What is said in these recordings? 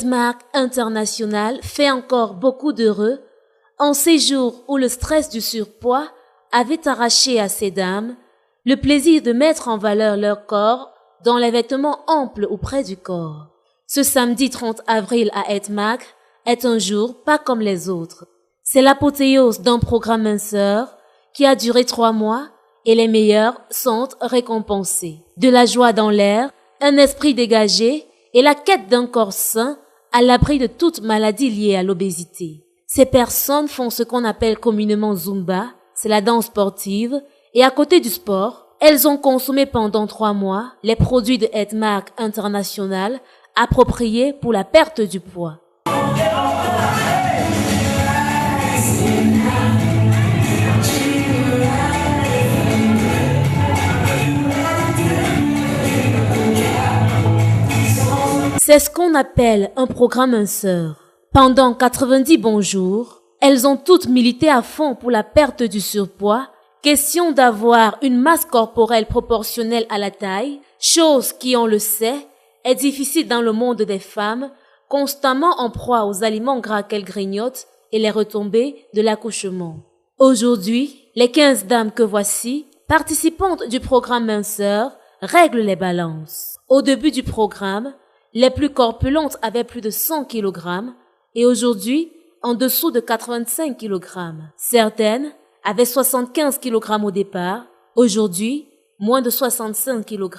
Edmark International fait encore beaucoup d'heureux en ces jours où le stress du surpoids avait arraché à ces dames le plaisir de mettre en valeur leur corps dans les vêtements amples auprès du corps. Ce samedi 30 avril à Edmark est un jour pas comme les autres. C'est l'apothéose d'un programme minceur qui a duré 3 mois et les meilleurs sont récompensés. De la joie dans l'air, un esprit dégagé et la quête d'un corps sain à l'abri de toute maladie liée à l'obésité. Ces personnes font ce qu'on appelle communément Zumba, c'est la danse sportive, et à côté du sport, elles ont consommé pendant 3 mois les produits de Edmark International appropriés pour la perte du poids. C'est ce qu'on appelle un programme minceur. Pendant 90 bons jours, elles ont toutes milité à fond pour la perte du surpoids. Question d'avoir une masse corporelle proportionnelle à la taille, chose qui, on le sait, est difficile dans le monde des femmes, constamment en proie aux aliments gras qu'elles grignotent et les retombées de l'accouchement. Aujourd'hui, les 15 dames que voici, participantes du programme minceur, règlent les balances. Au début du programme, les plus corpulentes avaient plus de 100 kg et aujourd'hui, en dessous de 85 kg. Certaines avaient 75 kg au départ, aujourd'hui, moins de 65 kg.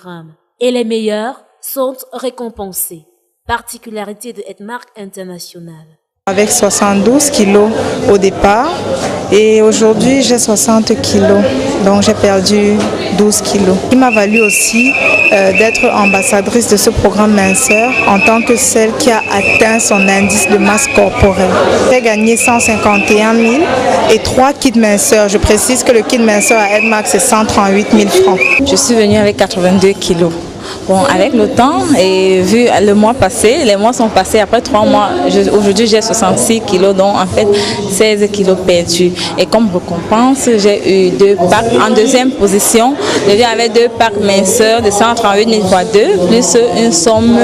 Et les meilleures sont récompensées. Particularité de Edmark International. Avec 72 kilos au départ et aujourd'hui j'ai 60 kilos, donc j'ai perdu 12 kilos. Il m'a valu aussi d'être ambassadrice de ce programme minceur en tant que celle qui a atteint son indice de masse corporelle. J'ai gagné 151 000 et 3 kits minceurs. Je précise que le kit minceur à Edmark c'est 138 000 francs. Je suis venue avec 82 kilos. Bon, avec le temps et vu le mois passé, les mois sont passés après 3 mois. Aujourd'hui, j'ai 66 kilos, donc en fait 16 kilos perdus. Et comme récompense, j'ai eu 2 packs en deuxième position. Je viens avec 2 packs minceurs de 138 000 fois 2, plus une somme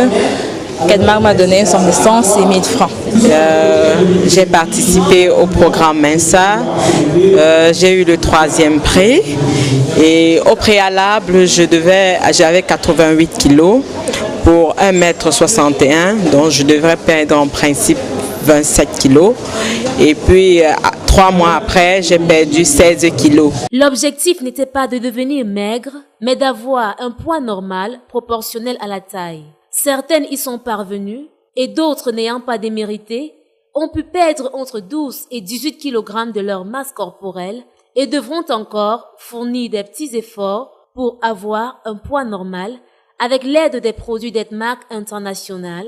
qu'Edmark m'a donné, une somme de 106 000 francs. J'ai participé au programme Mensa, j'ai eu le 3e prix et au préalable j'avais 88 kilos pour 1,61 m, donc je devrais perdre en principe 27 kilos et puis 3 mois après j'ai perdu 16 kilos. L'objectif n'était pas de devenir maigre, mais d'avoir un poids normal proportionnel à la taille. Certaines y sont parvenues et d'autres n'ayant pas démérité ont pu perdre entre 12 et 18 kg de leur masse corporelle et devront encore fournir des petits efforts pour avoir un poids normal avec l'aide des produits d'Edmark International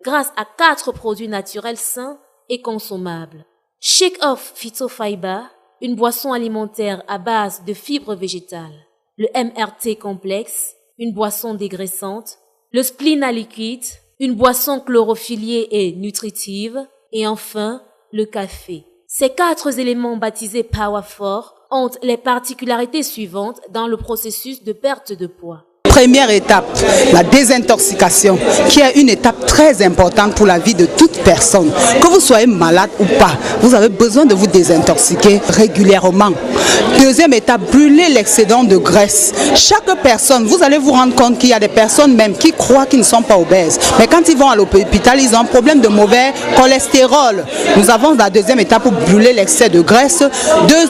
grâce à 4 produits naturels sains et consommables. Shake Off Phytofiber, une boisson alimentaire à base de fibres végétales. Le MRT Complexe, une boisson dégraissante. Le Splina liquide, une boisson chlorophyllée et nutritive, et enfin, le café. Ces 4 éléments baptisés Power4 ont les particularités suivantes dans le processus de perte de poids. Première étape, la désintoxication, qui est une étape très importante pour la vie de toute personne. Que vous soyez malade ou pas, vous avez besoin de vous désintoxiquer régulièrement. Deuxième étape, brûler l'excédent de graisse. Chaque personne, vous allez vous rendre compte qu'il y a des personnes même qui croient qu'ils ne sont pas obèses. Mais quand ils vont à l'hôpital, ils ont un problème de mauvais cholestérol. Nous avons la deuxième étape pour brûler l'excès de graisse.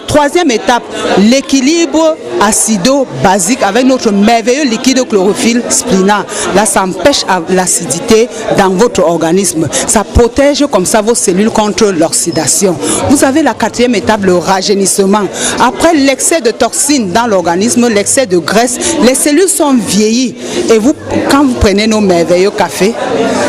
Troisième étape, l'équilibre acido-basique avec notre merveilleux liquide de chlorophylle Splina. Là, ça empêche l'acidité dans votre organisme. Ça protège comme ça vos cellules contre l'oxydation. Vous avez la 4e étape, le rajeunissement. Après l'excès de toxines dans l'organisme, l'excès de graisse, les cellules sont vieillies. Et vous, quand vous prenez nos merveilleux cafés,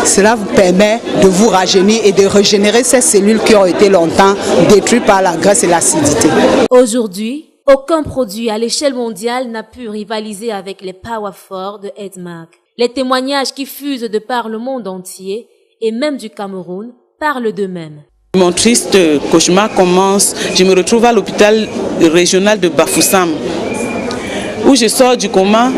cela vous permet de vous rajeunir et de régénérer ces cellules qui ont été longtemps détruites par la graisse et l'acidité. Aujourd'hui, aucun produit à l'échelle mondiale n'a pu rivaliser avec les Power4 de Edmark. Les témoignages qui fusent de par le monde entier, et même du Cameroun, parlent d'eux-mêmes. Mon triste cauchemar commence, je me retrouve à l'hôpital régional de Bafoussam, où je sors du coma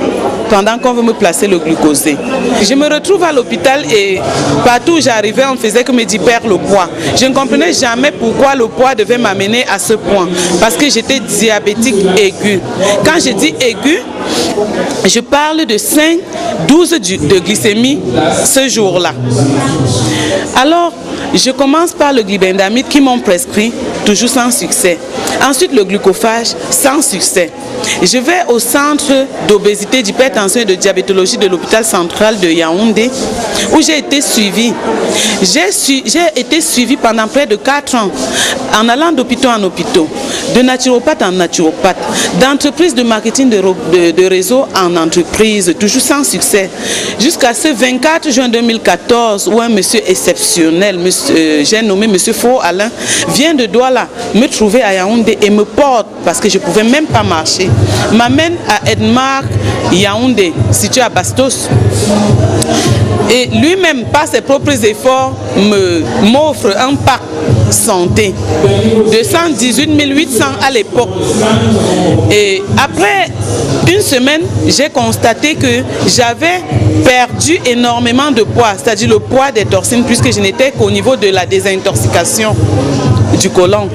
pendant qu'on veut me placer le glucosé. Je me retrouve à l'hôpital et partout où j'arrivais, on faisait que me dire perdre le poids. Je ne comprenais jamais pourquoi le poids devait m'amener à ce point. Parce que j'étais diabétique aiguë. Quand je dis aiguë, je parle de 5-12 de glycémie ce jour-là. Alors, je commence par le glibendamide qui m'ont prescrit, toujours sans succès. Ensuite, le glucophage, sans succès. Je vais au centre d'obésité, d'hypertension et de diabétologie de l'hôpital central de Yaoundé, où j'ai été suivie. J'ai été suivie pendant près de 4 ans, en allant d'hôpital en hôpital, de naturopathe en naturopathe, d'entreprise de marketing de réseau en entreprise, toujours sans succès. Jusqu'à ce 24 juin 2014, où un monsieur exceptionnel, j'ai nommé monsieur Faux Alain, vient de Douala me trouver à Yaoundé et me porte, parce que je ne pouvais même pas marcher, m'amène à Edmark, Yaoundé, situé à Bastos. Et lui-même, par ses propres efforts, m'offre un pack santé de 118 800 à l'époque. Et après une semaine, j'ai constaté que j'avais perdu énormément de poids, c'est-à-dire le poids des toxines, puisque je n'étais qu'au niveau de la désintoxication du côlon.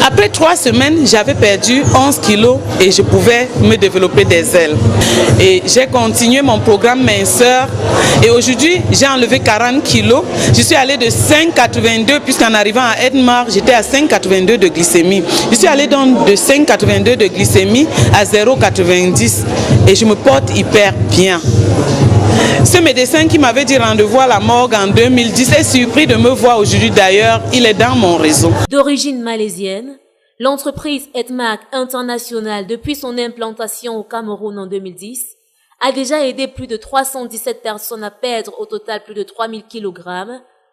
Après 3 semaines, j'avais perdu 11 kilos et je pouvais me développer des ailes. Et j'ai continué mon programme minceur et aujourd'hui, j'ai enlevé 40 kilos. Je suis allée de 5,82 puisqu'en arrivant à Edmark, j'étais à 5,82 de glycémie. Je suis allée donc de 5,82 de glycémie à 0,90 et je me porte hyper bien. Ce médecin qui m'avait dit rendez-vous à la morgue en 2010 est surpris de me voir aujourd'hui d'ailleurs, il est dans mon réseau. D'origine malaisienne, l'entreprise Edmark International, depuis son implantation au Cameroun en 2010, a déjà aidé plus de 317 personnes à perdre au total plus de 3000 kg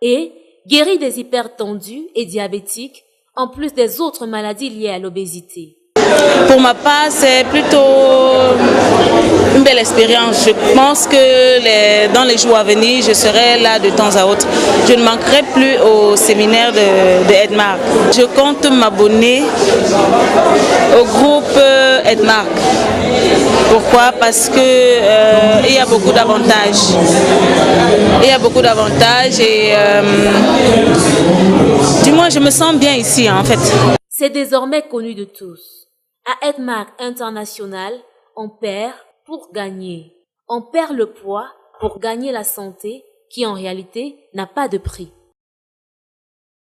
et guéri des hypertendus et diabétiques, en plus des autres maladies liées à l'obésité. Pour ma part, c'est plutôt une belle expérience. Je pense que dans les jours à venir, je serai là de temps à autre. Je ne manquerai plus au séminaire de Edmark. Je compte m'abonner au groupe Edmark. Pourquoi? Parce que il y a beaucoup d'avantages. Il y a beaucoup d'avantages et du moins je me sens bien ici en fait. C'est désormais connu de tous. À Edmark International, on perd pour gagner. On perd le poids pour gagner la santé qui en réalité n'a pas de prix.